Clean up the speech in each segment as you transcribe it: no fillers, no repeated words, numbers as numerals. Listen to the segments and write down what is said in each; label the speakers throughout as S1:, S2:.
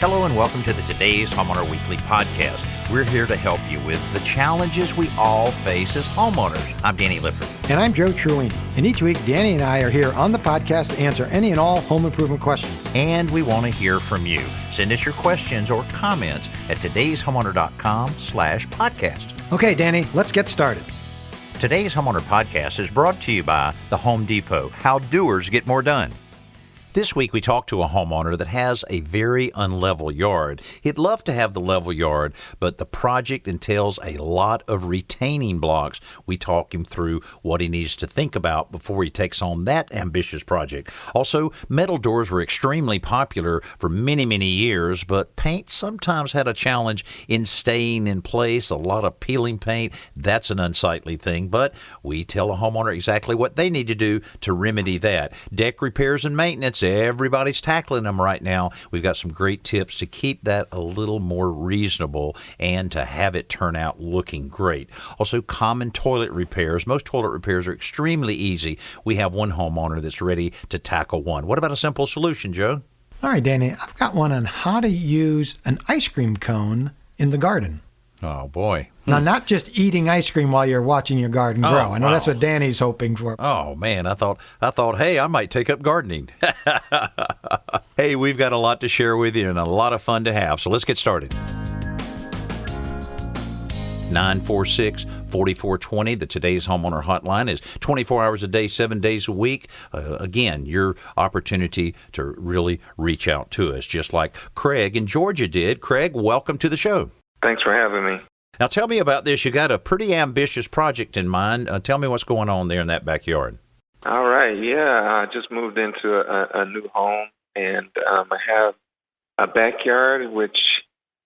S1: Hello and welcome to the Today's Homeowner Weekly Podcast. We're here to help you with the challenges we all face as homeowners. I'm Danny Lifford.
S2: And I'm Joe Truini. And each week, Danny and I are here on the podcast to answer any and all home improvement questions.
S1: And we want to hear from you. Send us your questions or comments at todayshomeowner.com/podcast.
S2: Okay, Danny, let's get started.
S1: Today's Homeowner Podcast is brought to you by the Home Depot. How doers get more done. This week, we talked to a homeowner that has a very unlevel yard. He'd love to have the level yard, but the project entails a lot of retaining blocks. We talk him through what he needs to think about before he takes on that ambitious project. Also, metal doors were extremely popular for many, many years, but paint sometimes had a challenge in staying in place. A lot of peeling paint, that's an unsightly thing, but we tell a homeowner exactly what they need to do to remedy that. Deck repairs and maintenance, everybody's tackling them right now. We've got some great tips to keep that a little more reasonable and to have it turn out looking great. Also, common toilet repairs. Most toilet repairs are extremely easy. We have one homeowner that's ready to tackle one. What about a simple solution, Joe?
S2: All right, Danny, I've got one on how to use an ice cream cone in the garden.
S1: Oh, boy.
S2: Now, not just eating ice cream while you're watching your garden grow. I know that's what Danny's hoping for.
S1: Oh, man, I thought, hey, I might take up gardening. Hey, we've got a lot to share with you and a lot of fun to have, so let's get started. 946-4420, the Today's Homeowner Hotline is 24 hours a day, 7 days a week. Again, your opportunity to really reach out to us, just like Craig in Georgia did. Craig, welcome to the show.
S3: Thanks for having me.
S1: Now, tell me about this. You got a pretty ambitious project in mind. Tell me what's going on there in that backyard.
S3: All right. Yeah, I just moved into a new home, and I have a backyard which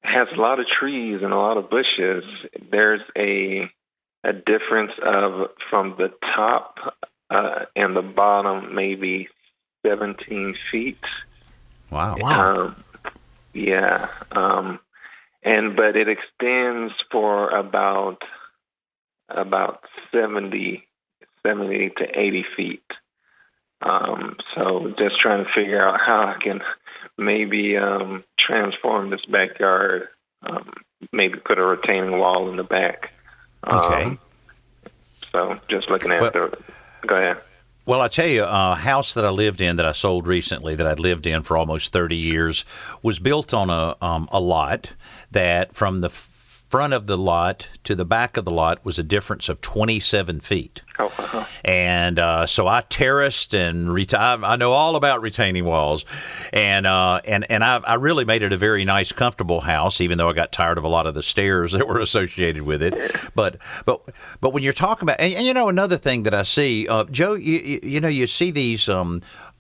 S3: has a lot of trees and a lot of bushes. There's a difference of from the top and the bottom, maybe 17 feet.
S1: Wow.
S3: Yeah. But it extends for about 70 to 80 feet. So just trying to figure out how I can maybe transform this backyard, maybe put a retaining wall in the back.
S1: Okay.
S3: So just looking at go ahead.
S1: Well, I tell you, a house that I lived in that I sold recently that I'd lived in for almost 30 years was built on a lot that from the front of the lot to the back of the lot was a difference of 27 feet.
S3: Oh, uh-huh.
S1: And so I terraced and I know all about retaining walls, and I really made it a very nice, comfortable house, even though I got tired of a lot of the stairs that were associated with it. But when you're talking about, and you know, another thing that I see, Joe, you see these.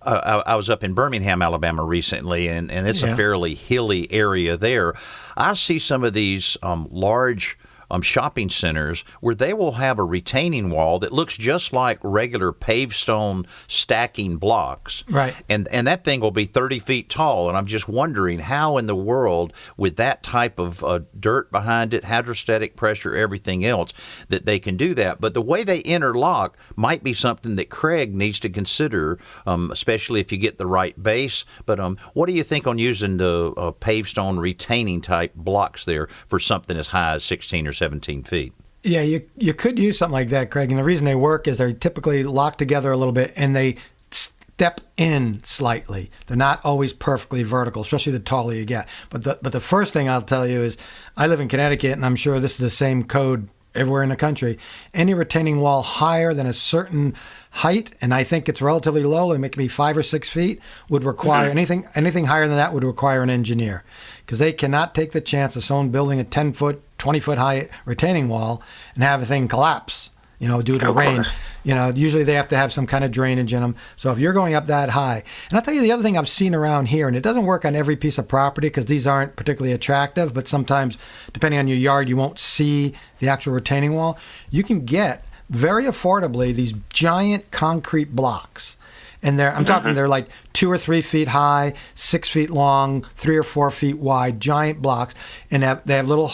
S1: I was up in Birmingham, Alabama recently, and it's a fairly hilly area there. I see some of these large shopping centers where they will have a retaining wall that looks just like regular paved stone stacking blocks.
S2: Right.
S1: And that thing will be 30 feet tall. And I'm just wondering how in the world, with that type of dirt behind it, hydrostatic pressure, everything else, that they can do that. But the way they interlock might be something that Craig needs to consider, especially if you get the right base. But what do you think on using the paved stone retaining type blocks there for something as high as 16 or 17 feet?
S2: Yeah, you could use something like that, Craig. And the reason they work is they're typically locked together a little bit and they step in slightly. They're not always perfectly vertical, especially the taller you get. But the first thing I'll tell you is I live in Connecticut, and I'm sure this is the same code everywhere in the country. Any retaining wall higher than a certain height, and I think it's relatively low, it may be 5 or 6 feet, would require anything higher than that would require an engineer, because they cannot take the chance of someone building a 10-foot, 20-foot high retaining wall and have a thing collapse, due to rain. Usually they have to have some kind of drainage in them. So if you're going up that high, and I'll tell you the other thing I've seen around here, and it doesn't work on every piece of property because these aren't particularly attractive, but sometimes depending on your yard, you won't see the actual retaining wall. You can get very affordably these giant concrete blocks. And they're like 2 or 3 feet high, 6 feet long, 3 or 4 feet wide, giant blocks. And they have little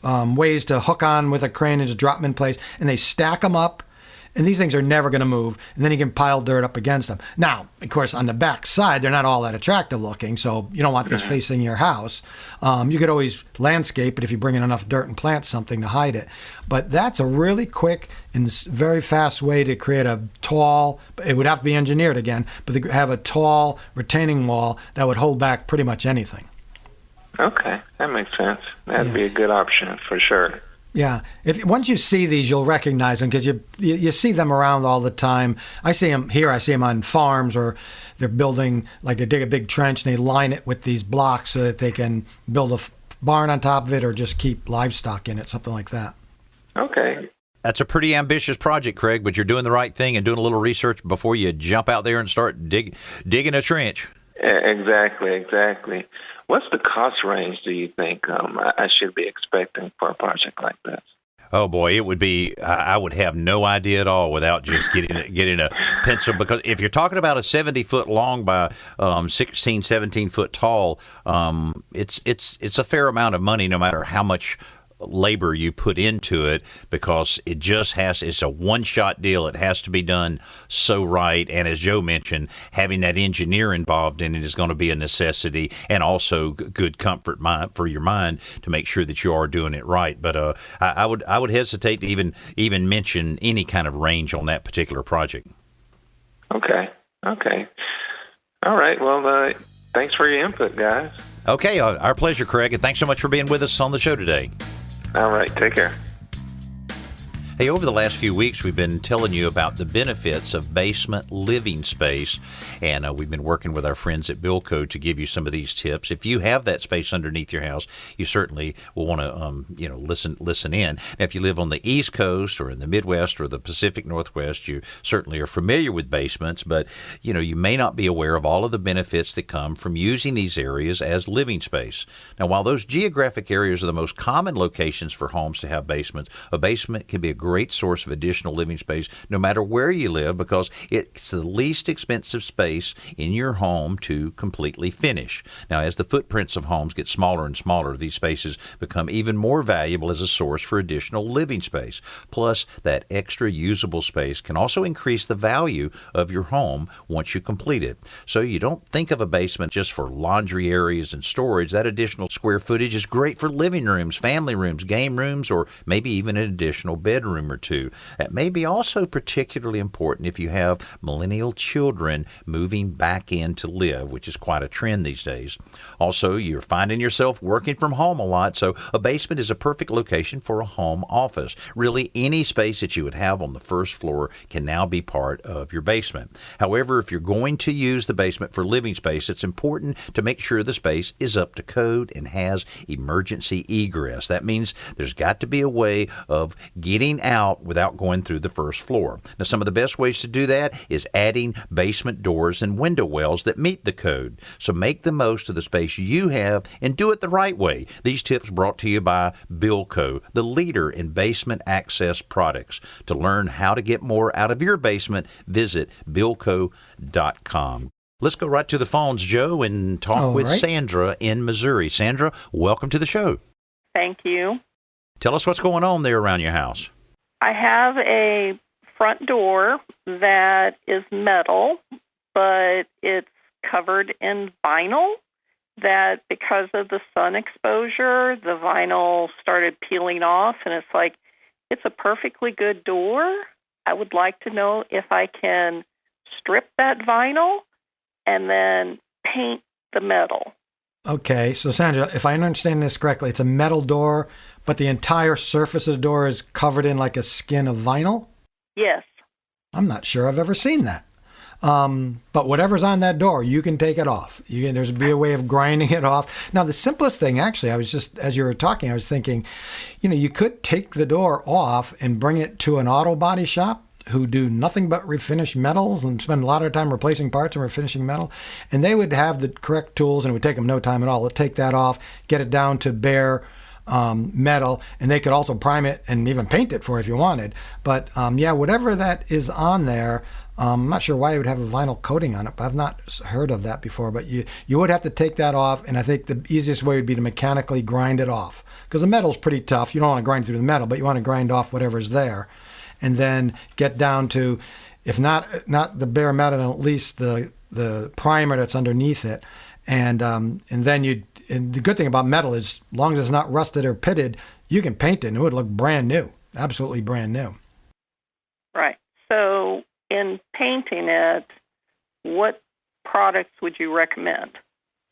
S2: ways to hook on with a crane and just drop them in place. And they stack them up And these things are never going to move. And then you can pile dirt up against them. Now, of course, on the back side, they're not all that attractive looking, so you don't want this facing your house. You could always landscape it if you bring in enough dirt and plant something to hide it. But that's a really quick and very fast way to create a tall, it would have to be engineered again, but to have a tall retaining wall that would hold back pretty much anything.
S3: Okay, that makes sense. That'd be a good option for sure.
S2: Yeah. Once you see these, you'll recognize them because you see them around all the time. I see them here. I see them on farms, or they're building, like they dig a big trench and they line it with these blocks so that they can build a barn on top of it or just keep livestock in it, something like that.
S3: Okay.
S1: That's a pretty ambitious project, Craig, but you're doing the right thing and doing a little research before you jump out there and start digging a trench.
S3: Exactly. What's the cost range, do you think, I should be expecting for a project like this?
S1: Oh, boy, it would be, I would have no idea at all without just getting a pencil, because if you're talking about a 70-foot long by 16, 17-foot tall, it's a fair amount of money no matter how much labor you put into it, because it's a one-shot deal. It has to be done so right, and as Joe mentioned, having that engineer involved in it is going to be a necessity, and also good comfort for your mind to make sure that you are doing it right. But I would hesitate to even mention any kind of range on that particular project.
S3: Okay. All right. Well, thanks for your input, guys.
S1: Okay, our pleasure, Craig, and thanks so much for being with us on the show today.
S3: All right, take care.
S1: Hey, over the last few weeks, we've been telling you about the benefits of basement living space, and we've been working with our friends at Bilco to give you some of these tips. If you have that space underneath your house, you certainly will want to, listen in. Now, if you live on the East Coast or in the Midwest or the Pacific Northwest, you certainly are familiar with basements, but, you may not be aware of all of the benefits that come from using these areas as living space. Now, while those geographic areas are the most common locations for homes to have basements, a basement can be a great source of additional living space no matter where you live, because it's the least expensive space in your home to completely finish. Now, as the footprints of homes get smaller and smaller, these spaces become even more valuable as a source for additional living space. Plus, that extra usable space can also increase the value of your home once you complete it. So you don't think of a basement just for laundry areas and storage. That additional square footage is great for living rooms, family rooms, game rooms, or maybe even an additional bedroom or two. That may be also particularly important if you have millennial children moving back in to live, which is quite a trend these days. Also, you're finding yourself working from home a lot, so a basement is a perfect location for a home office. Really, any space that you would have on the first floor can now be part of your basement. However, if you're going to use the basement for living space, it's important to make sure the space is up to code and has emergency egress. That means there's got to be a way of getting out without going through the first floor. Now, some of the best ways to do that is adding basement doors and window wells that meet the code. So make the most of the space you have and do it the right way. These tips brought to you by Bilco, the leader in basement access products. To learn how to get more out of your basement, visit Bilco.com. Let's go right to the phones, Joe, and talk with Sandra in Missouri. Sandra, welcome to the show.
S4: Thank you.
S1: Tell us what's going on there around your house.
S4: I have a front door that is metal, but it's covered in vinyl that, because of the sun exposure, the vinyl started peeling off, and it's a perfectly good door. I would like to know if I can strip that vinyl and then paint the metal.
S2: Okay, so Sandra, if I understand this correctly, it's a metal door, but the entire surface of the door is covered in like a skin of vinyl?
S4: Yes.
S2: I'm not sure I've ever seen that. But whatever's on that door, you can take it off. There's be a way of grinding it off. Now, the simplest thing, actually, I was just, as you were talking, I was thinking, you could take the door off and bring it to an auto body shop who do nothing but refinish metals and spend a lot of time replacing parts and refinishing metal. And they would have the correct tools, and it would take them no time at all to take that off, get it down to bare metal, and they could also prime it and even paint it for if you wanted. But whatever that is on there, I'm not sure why you would have a vinyl coating on it, but I've not heard of that before. But you would have to take that off, and I think the easiest way would be to mechanically grind it off, because the metal's pretty tough. You don't want to grind through the metal, but you want to grind off whatever's there. and then get down to, if not the bare metal, at least the primer that's underneath it. And then and the good thing about metal is, as long as it's not rusted or pitted, you can paint it and it would look brand new, absolutely brand new.
S4: Right. So in painting it, what products would you recommend?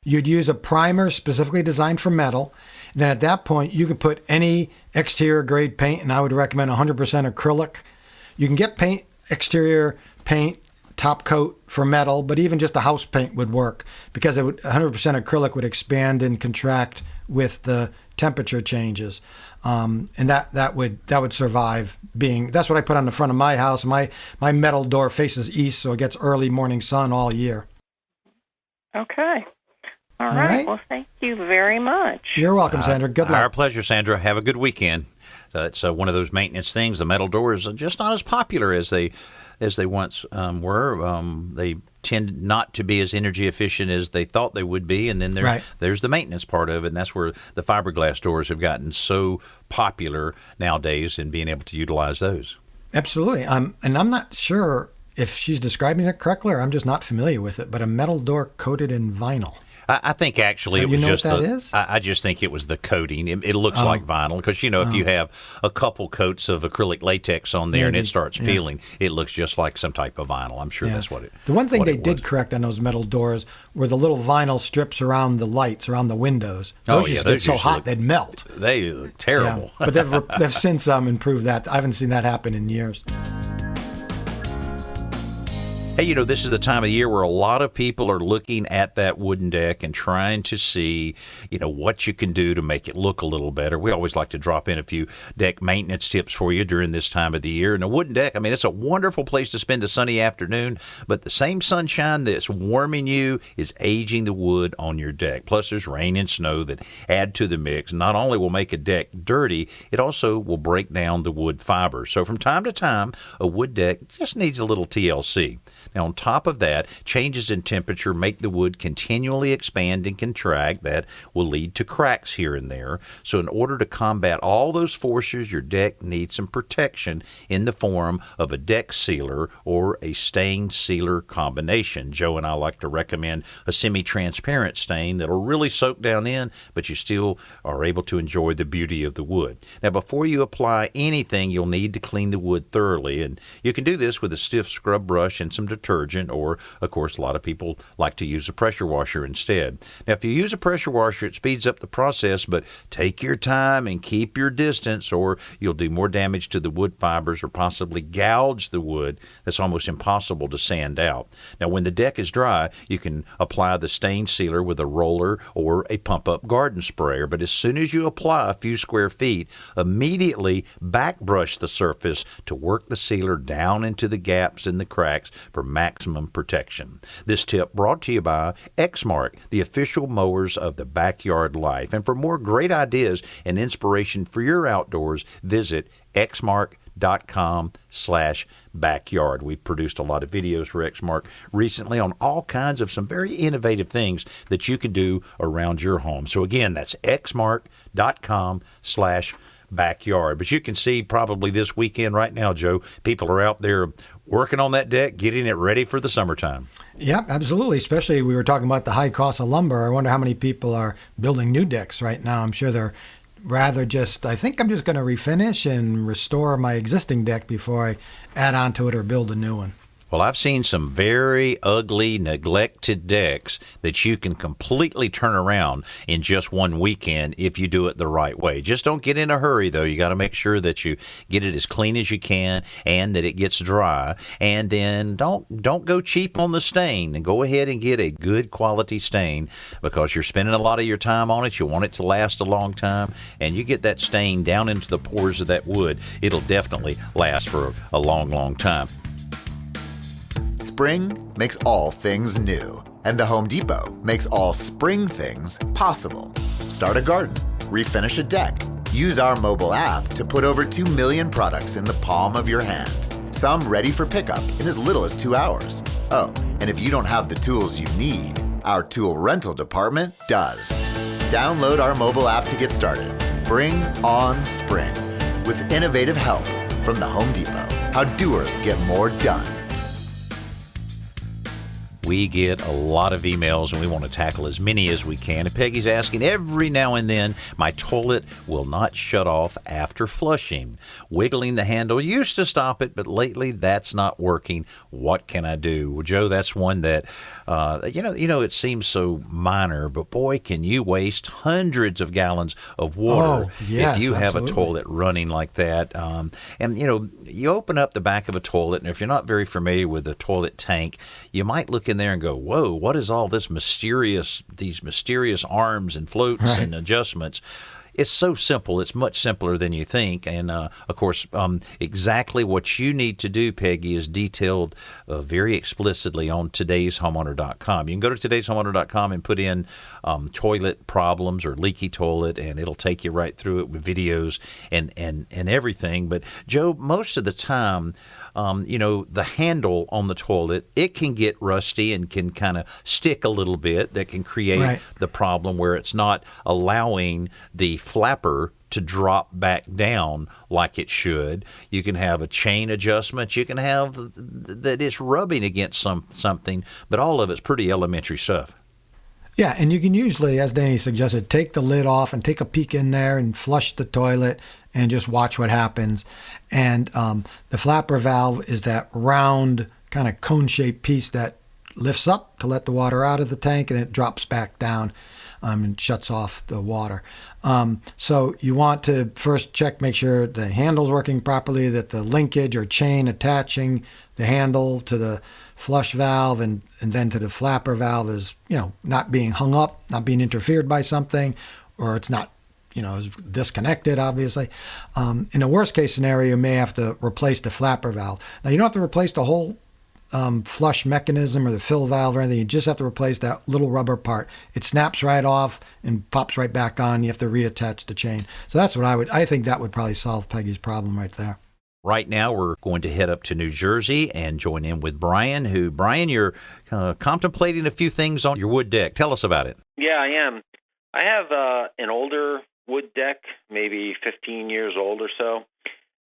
S2: You'd use a primer specifically designed for metal. Then at that point, you could put any exterior grade paint, and I would recommend 100% acrylic. You can get exterior paint, top coat for metal, but even just a house paint would work, because 100% acrylic would expand and contract with the temperature changes. And that would survive being. That's what I put on the front of my house. My metal door faces east, so it gets early morning sun all year.
S4: Okay. All right. Well, thank you very much.
S2: You're welcome, Sandra. Good luck.
S1: Our pleasure, Sandra. Have a good weekend. It's one of those maintenance things. The metal doors are just not as popular as they once were. They tend not to be as energy efficient as they thought they would be. And then there's the maintenance part of it, and that's where the fiberglass doors have gotten so popular nowadays, and being able to utilize those.
S2: Absolutely. And I'm not sure if she's describing it correctly, or I'm just not familiar with it, but a metal door coated in vinyl.
S1: I think actually it was just
S2: what that is?
S1: I just think it was the coating. It looks like vinyl, because if you have a couple coats of acrylic latex on there and it starts peeling, it looks just like some type of vinyl. I'm sure that's what it.
S2: The one thing they did correct on those metal doors were the little vinyl strips around the lights, around the windows. Those used to get so hot they'd melt.
S1: They look terrible.
S2: Yeah. But they've since improved that. I haven't seen that happen in years.
S1: Hey, this is the time of the year where a lot of people are looking at that wooden deck and trying to see, what you can do to make it look a little better. We always like to drop in a few deck maintenance tips for you during this time of the year. And a wooden deck, it's a wonderful place to spend a sunny afternoon, but the same sunshine that's warming you is aging the wood on your deck. Plus, there's rain and snow that add to the mix. Not only will make a deck dirty, it also will break down the wood fibers. So from time to time, a wood deck just needs a little TLC. Now, on top of that, changes in temperature make the wood continually expand and contract. That will lead to cracks here and there. So in order to combat all those forces, your deck needs some protection in the form of a deck sealer or a stain sealer combination. Joe and I like to recommend a semi-transparent stain that'll really soak down in, but you still are able to enjoy the beauty of the wood. Now, before you apply anything, you'll need to clean the wood thoroughly, and you can do this with a stiff scrub brush and some detergent, or, of course, a lot of people like to use a pressure washer instead. Now, if you use a pressure washer, it speeds up the process, but take your time and keep your distance, or you'll do more damage to the wood fibers or possibly gouge the wood that's almost impossible to sand out. Now, when the deck is dry, you can apply the stain sealer with a roller or a pump-up garden sprayer, but as soon as you apply a few square feet, immediately back brush the surface to work the sealer down into the gaps and the cracks for maximum protection. This tip brought to you by Exmark, the official mowers of the Backyard Life. And for more great ideas and inspiration for your outdoors, visit exmark.com/backyard. We've produced a lot of videos for Exmark recently on all kinds of some very innovative things that you can do around your home. So again, that's exmark.com/backyard. But you can see probably this weekend right now, Joe, people are out there working on that deck, getting it ready for the summertime.
S2: Yeah, absolutely. Especially we were talking about the high cost of lumber. I wonder how many people are building new decks right now. I'm sure they're rather I think I'm just going to refinish and restore my existing deck before I add on to it or build a new one.
S1: Well, I've seen some very ugly, neglected decks that you can completely turn around in just one weekend if you do it the right way. Just don't get in a hurry, though. You got to make sure that you get it as clean as you can and that it gets dry. And then don't go cheap on the stain, and go ahead and get a good quality stain, because you're spending a lot of your time on it. You want it to last a long time, and you get that stain down into the pores of that wood, it'll definitely last for a long, long time.
S5: Spring makes all things new, and the Home Depot makes all spring things possible. Start a garden, refinish a deck. Use our mobile app to put over 2 million products in the palm of your hand. Some ready for pickup in as little as 2 hours. Oh, and if you don't have the tools you need, our tool rental department does. Download our mobile app to get started. Bring on spring with innovative help from the Home Depot. How doers get more done.
S1: We get a lot of emails, and we want to tackle as many as we can. And Peggy's asking, every now and then, my toilet will not shut off after flushing. Wiggling the handle used to stop it, but lately that's not working. What can I do? Well, Joe, that's one that, it seems so minor, but boy, can you waste hundreds of gallons of water
S2: yes,
S1: if you have
S2: absolutely.
S1: a toilet running like that. You open up the back of a toilet, and if you're not very familiar with a toilet tank, you might look in there and go, whoa, what is all these mysterious arms and floats and adjustments? It's so simple. It's much simpler than you think. And, of course, exactly what you need to do, Peggy, is detailed very explicitly on todayshomeowner.com. You can go to todayshomeowner.com and put in toilet problems or leaky toilet, and it'll take you right through it with videos and everything. But, Joe, most of the time, the handle on the toilet, it can get rusty and can kind of stick a little bit. That can create the problem where it's not allowing the flapper to drop back down like it should. You can have a chain adjustment. You can have that it's rubbing against something, but all of it's pretty elementary stuff.
S2: Yeah, and you can usually, as Danny suggested, take the lid off and take a peek in there and flush the toilet and just watch what happens. And the flapper valve is that round kind of cone-shaped piece that lifts up to let the water out of the tank, and it drops back down and shuts off the water. So you want to first make sure the handle's working properly, that the linkage or chain attaching the handle to the flush valve and then to the flapper valve is, not being hung up, not being interfered by something, or it's not, is disconnected, obviously. In a worst case scenario, you may have to replace the flapper valve. Now, you don't have to replace the whole flush mechanism or the fill valve or anything. You just have to replace that little rubber part. It snaps right off and pops right back on. You have to reattach the chain. So that's what I think that would probably solve Peggy's problem right there.
S1: Right now, we're going to head up to New Jersey and join in with Brian, Brian, you're contemplating a few things on your wood deck. Tell us about it.
S6: Yeah, I am. I have an older wood deck, maybe 15 years old or so,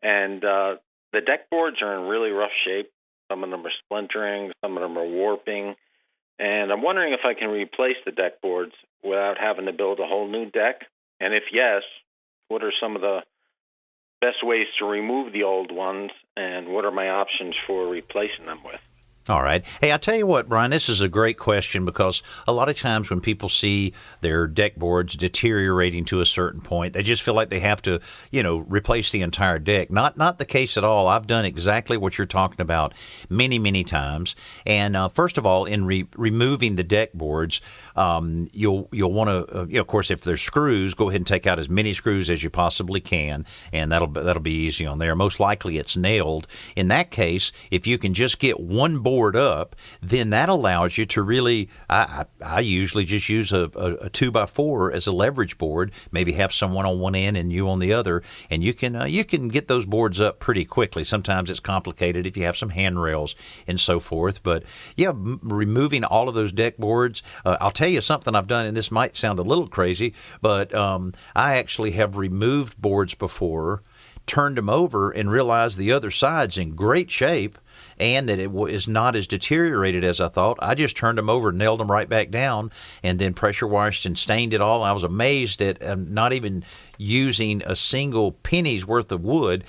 S6: and the deck boards are in really rough shape. Some of them are splintering, some of them are warping, and I'm wondering if I can replace the deck boards without having to build a whole new deck, and if yes, what are some of the best ways to remove the old ones, and what are my options for replacing them with?
S1: All right. Hey, I tell you what, Brian, this is a great question because a lot of times when people see their deck boards deteriorating to a certain point, they just feel like they have to, replace the entire deck. Not the case at all. I've done exactly what you're talking about many, many times. And first of all, in removing the deck boards, you'll want to, of course, if there's screws, go ahead and take out as many screws as you possibly can, and that'll be easy on there. Most likely it's nailed. In that case, if you can just get one board up, then that allows you to really, I usually just use a 2x4 as a leverage board, maybe have someone on one end and you on the other, and you can get those boards up pretty quickly. Sometimes it's complicated if you have some handrails and so forth, but yeah, removing all of those deck boards, I'll tell you something I've done, and this might sound a little crazy, but I actually have removed boards before, turned them over, and realized the other side's in great shape, and that it is not as deteriorated as I thought. I just turned them over, nailed them right back down, and then pressure washed and stained it all. I was amazed at not even using a single penny's worth of wood,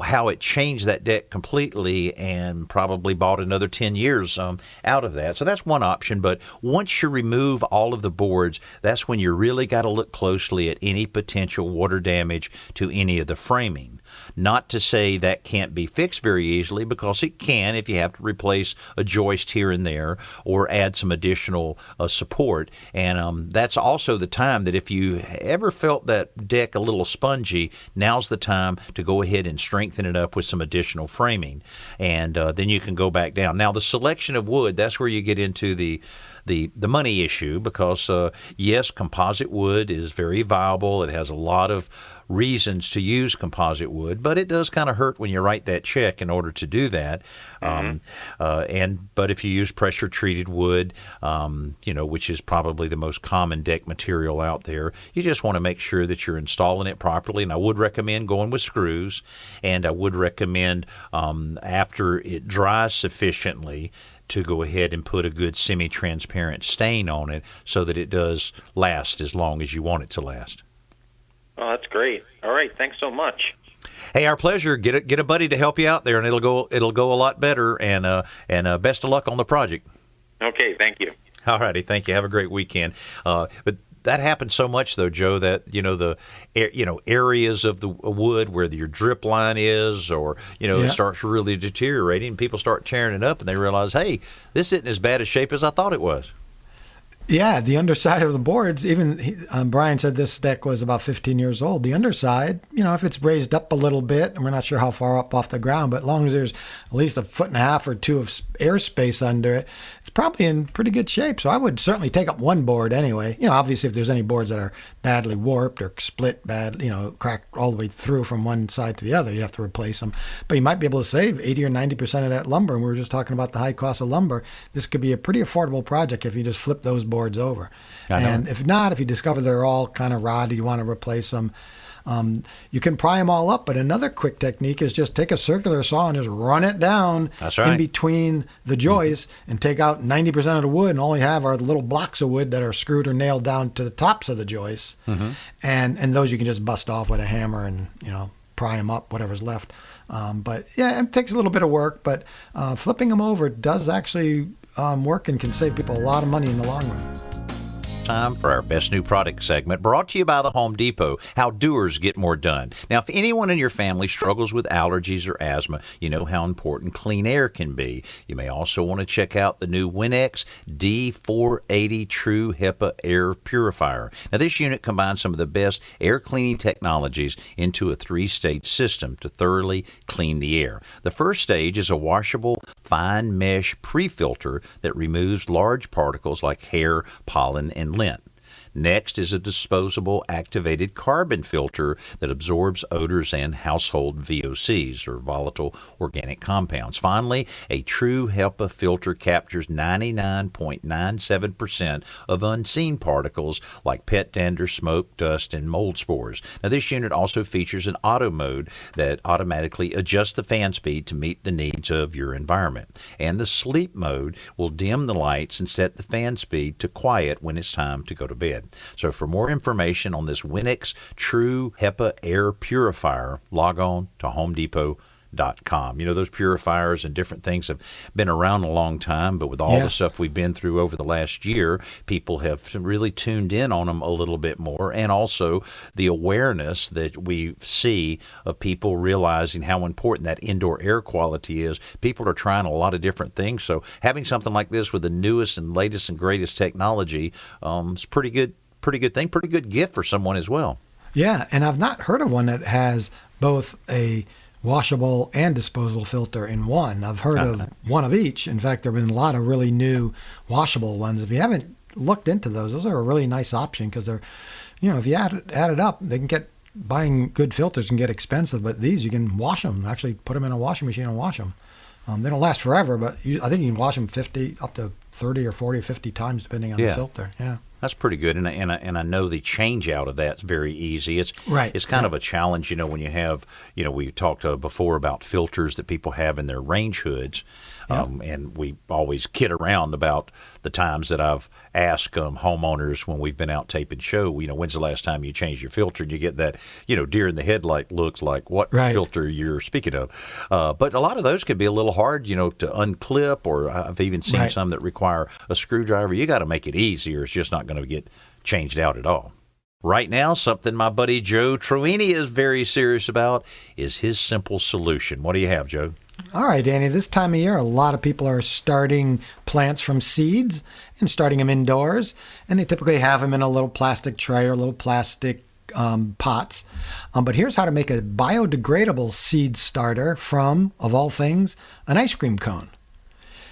S1: how it changed that deck completely, and probably bought another 10 years out of that. So that's one option. But once you remove all of the boards, that's when you really got to look closely at any potential water damage to any of the framing. Not to say that can't be fixed very easily, because it can if you have to replace a joist here and there or add some additional support. And that's also the time that if you ever felt that deck a little spongy, now's the time to go ahead and strengthen it up with some additional framing. And then you can go back down. Now, the selection of wood, that's where you get into the the money issue because, yes, composite wood is very viable. It has a lot of reasons to use composite wood, but it does kind of hurt when you write that check in order to do that. But if you use pressure treated wood, which is probably the most common deck material out there, you just want to make sure that you're installing it properly. And I would recommend going with screws, and I would recommend after it dries sufficiently to go ahead and put a good semi-transparent stain on it so that it does last as long as you want it to last.
S6: Oh, that's great. All right, thanks so much.
S1: Hey, our pleasure. Get a buddy to help you out there, and it'll go a lot better. And best of luck on the project.
S6: Okay, thank you.
S1: All righty, thank you. Have a great weekend. But that happens so much, though, Joe, that areas of the wood where your drip line is, or it starts really deteriorating, and people start tearing it up, and they realize, hey, this isn't as bad a shape as I thought it was.
S2: Yeah, the underside of the boards, even Brian said this deck was about 15 years old. The underside, if it's raised up a little bit, and we're not sure how far up off the ground, but as long as there's at least 1.5 feet or 2 feet of airspace under it, it's probably in pretty good shape. So I would certainly take up one board anyway. Obviously if there's any boards that are badly warped or split bad, cracked all the way through from one side to the other, you have to replace them. But you might be able to save 80 or 90% of that lumber. And we were just talking about the high cost of lumber. This could be a pretty affordable project if you just flip those boards over. And if not, if you discover they're all kind of rotted, you want to replace them, you can pry them all up. But another quick technique is just take a circular saw and just run it down in between the joists and take out 90% of the wood, and all you have are the little blocks of wood that are screwed or nailed down to the tops of the joists. And those you can just bust off with a hammer and pry them up, whatever's left. But yeah, it takes a little bit of work, but flipping them over does actually work and can save people a lot of money in the long run.
S1: Time for our Best New Product segment, brought to you by the Home Depot, How Doers Get More Done. Now, if anyone in your family struggles with allergies or asthma, you know how important clean air can be. You may also want to check out the new Winix D480 True Hepa Air Purifier. Now, this unit combines some of the best air cleaning technologies into a 3-stage system to thoroughly clean the air. The first stage is a washable, fine mesh pre-filter that removes large particles like hair, pollen, and lint. Next is a disposable activated carbon filter that absorbs odors and household VOCs, or volatile organic compounds. Finally, a true HEPA filter captures 99.97% of unseen particles like pet dander, smoke, dust, and mold spores. Now, this unit also features an auto mode that automatically adjusts the fan speed to meet the needs of your environment. And the sleep mode will dim the lights and set the fan speed to quiet when it's time to go to bed. So for more information on this Winix True HEPA Air Purifier, log on to HomeDepot.com. Those purifiers and different things have been around a long time, but with all the stuff we've been through over the last year, people have really tuned in on them a little bit more, and also the awareness that we see of people realizing how important that indoor air quality is. People are trying a lot of different things, so having something like this with the newest and latest and greatest technology is pretty good thing, pretty good gift for someone as well.
S2: Yeah, and I've not heard of one that has both a washable and disposable filter in one. I've heard of one of each. In fact, there have been a lot of really new washable ones. If you haven't looked into those are a really nice option because they're, if you add it up, they can get, buying good filters can get expensive, but these you can wash them, actually put them in a washing machine and wash them. They don't last forever, but I think you can wash them 50 up to 30 or 40 or 50 times depending on the filter. Yeah.
S1: That's pretty good, and I know the change out of that's very easy. It's kind of a challenge, when you have, we talked before about filters that people have in their range hoods, and we always kid around about the times that I've asked homeowners when we've been out taping show, when's the last time you changed your filter, and you get that, deer in the headlight looks like what filter you're speaking of. But a lot of those can be a little hard, to unclip, or I've even seen some that require a screwdriver. You got to make it easier. It's just not going to get changed out at all. Right now, something my buddy Joe Troini is very serious about is his simple solution. What do you have, Joe?
S2: All right, Danny, this time of year, a lot of people are starting plants from seeds and starting them indoors, and they typically have them in a little plastic tray or little plastic pots. But here's how to make a biodegradable seed starter from, of all things, an ice cream cone.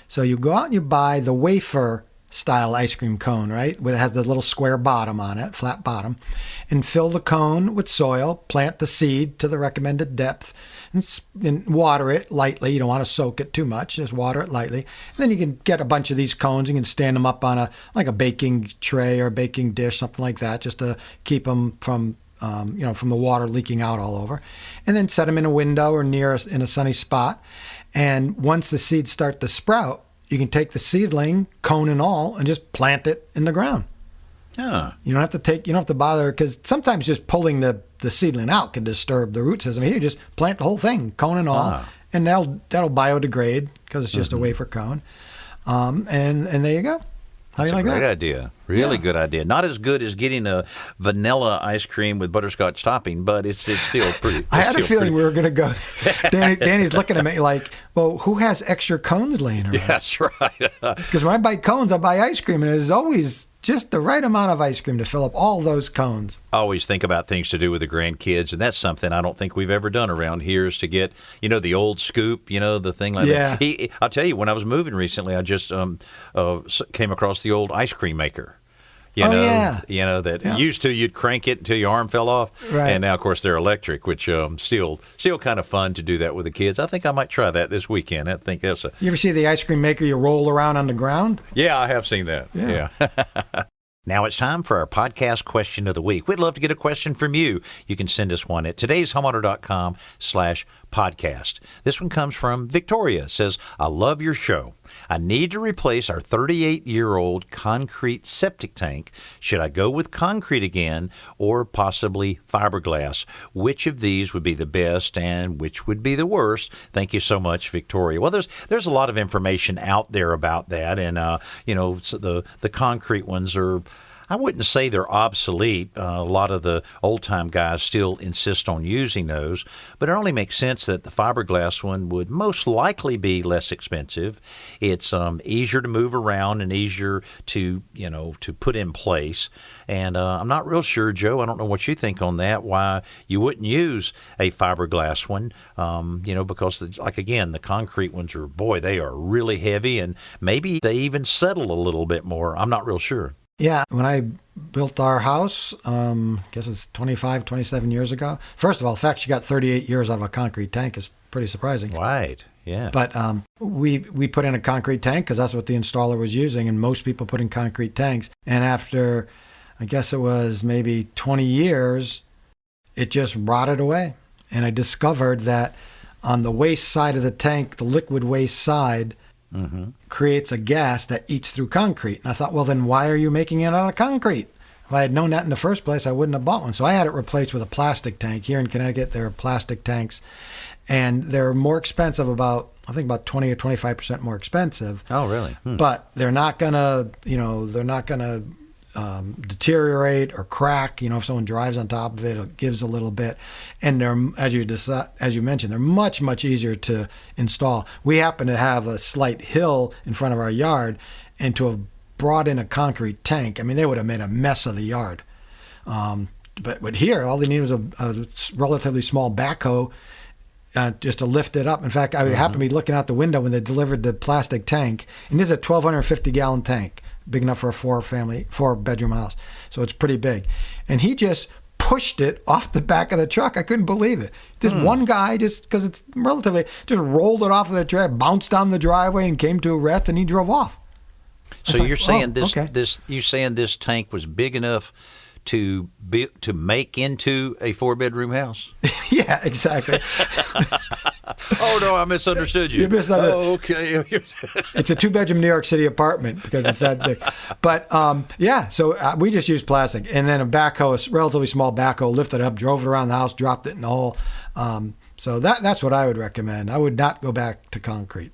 S2: So you go out and you buy the wafer style ice cream cone, right? It has the little square bottom on it, flat bottom, and fill the cone with soil, plant the seed to the recommended depth, and water it lightly. You don't want to soak it too much, just water it lightly. And then you can get a bunch of these cones. You can stand them up on a baking tray or a baking dish, something like that, just to keep them from from the water leaking out all over. And then set them in a window or in a sunny spot. And once the seeds start to sprout, you can take the seedling, cone and all, and just plant it in the ground.
S1: Huh.
S2: You don't have to bother, because sometimes just pulling the seedling out can disturb the root system. Here, you just plant the whole thing, cone and all, and that'll biodegrade because it's just a wafer cone. And there you go. How do you like that?
S1: Great idea. Really good idea. Not as good as getting a vanilla ice cream with butterscotch topping, but it's still pretty.
S2: I had a feeling we were going to go there. Danny's looking at me like, well, who has extra cones laying around?
S1: Yeah, that's right.
S2: Because when I buy cones, I buy ice cream, and there's always just the right amount of ice cream to fill up all those cones.
S1: I always think about things to do with the grandkids, and that's something I don't think we've ever done around here, is to get, the old scoop, the thing like that. I'll tell you, when I was moving recently, I just came across the old ice cream maker. Used to, you'd crank it until your arm fell off.
S2: Right.
S1: And now, of course, they're electric, which still kind of fun to do that with the kids. I think I might try that this weekend. I think that's
S2: You ever see the ice cream maker you roll around on the ground?
S1: Yeah, I have seen that. Yeah. Now it's time for our podcast question of the week. We'd love to get a question from you. You can send us one at todayshomeowner.com/podcast. This one comes from Victoria. It says, I love your show. I need to replace our 38-year-old concrete septic tank. Should I go with concrete again or possibly fiberglass? Which of these would be the best and which would be the worst? Thank you so much, Victoria. Well, there's a lot of information out there about that, and so the concrete ones are, I wouldn't say they're obsolete. A lot of the old-time guys still insist on using those, but it only makes sense that the fiberglass one would most likely be less expensive. It's easier to move around and easier to put in place. And I'm not real sure, Joe, I don't know what you think on that, why you wouldn't use a fiberglass one, because, the concrete ones they are really heavy, and maybe they even settle a little bit more. I'm not real sure.
S2: Yeah, when I built our house, I guess it's 25, 27 years ago. First of all, the fact she got 38 years out of a concrete tank is pretty surprising.
S1: Right, yeah.
S2: But we put in a concrete tank because that's what the installer was using, and most people put in concrete tanks. And after, I guess it was maybe 20 years, it just rotted away. And I discovered that on the waste side of the tank, the liquid waste side, creates a gas that eats through concrete. And I thought, well, then why are you making it out of concrete? If I had known that in the first place, I wouldn't have bought one. So I had it replaced with a plastic tank. Here in Connecticut, there are plastic tanks, and they're more expensive, about 20 or 25% more expensive.
S1: Oh, really?
S2: But they're not gonna, deteriorate or crack. If someone drives on top of it, it gives a little bit. And they're, as you mentioned, they're much, much easier to install. We happen to have a slight hill in front of our yard, and to have brought in a concrete tank, they would have made a mess of the yard. But here, all they need was a relatively small backhoe just to lift it up. In fact, I happened to be looking out the window when they delivered the plastic tank, and this is a 1,250-gallon tank. Big enough for a four-bedroom house. So it's pretty big. And he just pushed it off the back of the truck. I couldn't believe it. This one guy, just because it's relatively, just rolled it off of the truck, bounced down the driveway and came to a rest, and he drove off.
S1: So you're saying this tank was big enough to make into a 4-bedroom house?
S2: Yeah, exactly.
S1: Oh, no, I misunderstood you.
S2: You misunderstood.
S1: Oh, okay.
S2: It's a 2-bedroom New York City apartment because it's that big. But, so we just used plastic. And then a backhoe, a relatively small backhoe, lifted it up, drove it around the house, dropped it in the hole. So that's what I would recommend. I would not go back to concrete.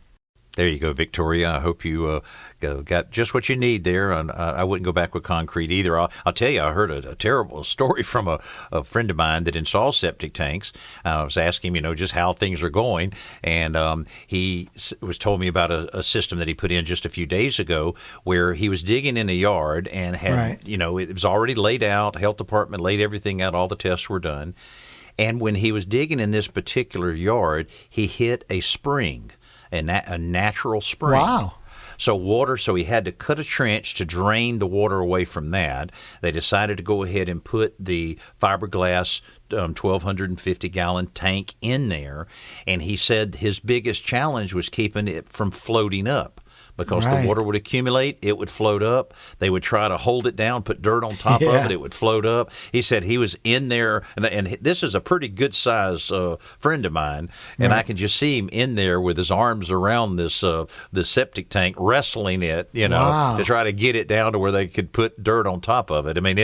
S1: There you go, Victoria. I hope you got just what you need there. And I wouldn't go back with concrete either. I'll tell you, I heard a terrible story from a friend of mine that installs septic tanks. I was asking him, just how things are going. And he was told me about a system that he put in just a few days ago where he was digging in a yard and had, it was already laid out. Health department laid everything out. All the tests were done. And when he was digging in this particular yard, he hit a spring. A natural spring.
S2: Wow.
S1: So he had to cut a trench to drain the water away from that. They decided to go ahead and put the fiberglass 1,250-gallon tank in there, and he said his biggest challenge was keeping it from floating up. Because the water would accumulate, it would float up. They would try to hold it down, put dirt on top of it, it would float up. He said he was in there, and this is a pretty good-sized friend of mine, and I can just see him in there with his arms around this septic tank, wrestling it, to try to get it down to where they could put dirt on top of it. I mean,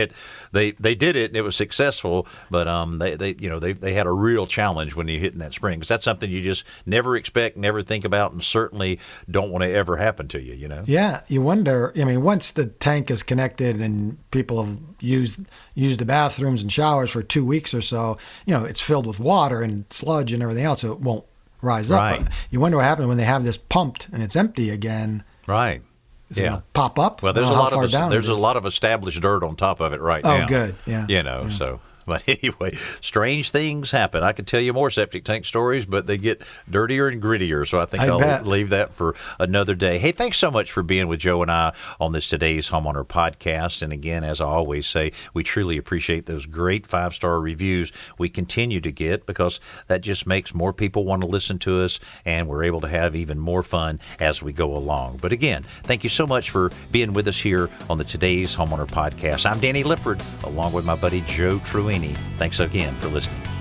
S1: they did it, and it was successful, but they had a real challenge when you're hitting that spring, because that's something you just never expect, never think about, and certainly don't want to ever happen to you,
S2: Yeah, you wonder. I mean, once the tank is connected and people have used the bathrooms and showers for 2 weeks or so, it's filled with water and sludge and everything else, so it won't rise up. But you wonder what happens when they have this pumped and it's empty again.
S1: Right.
S2: Is it gonna pop up?
S1: Well, there's a lot of established dirt on top of it right now.
S2: Oh, good. Yeah.
S1: So. But anyway, strange things happen. I could tell you more septic tank stories, but they get dirtier and grittier. So I think I'll leave that for another day. Hey, thanks so much for being with Joe and I on this Today's Homeowner podcast. And again, as I always say, we truly appreciate those great 5-star reviews we continue to get, because that just makes more people want to listen to us, and we're able to have even more fun as we go along. But again, thank you so much for being with us here on the Today's Homeowner podcast. I'm Danny Lippard, along with my buddy Joe Truini. Thanks again for listening.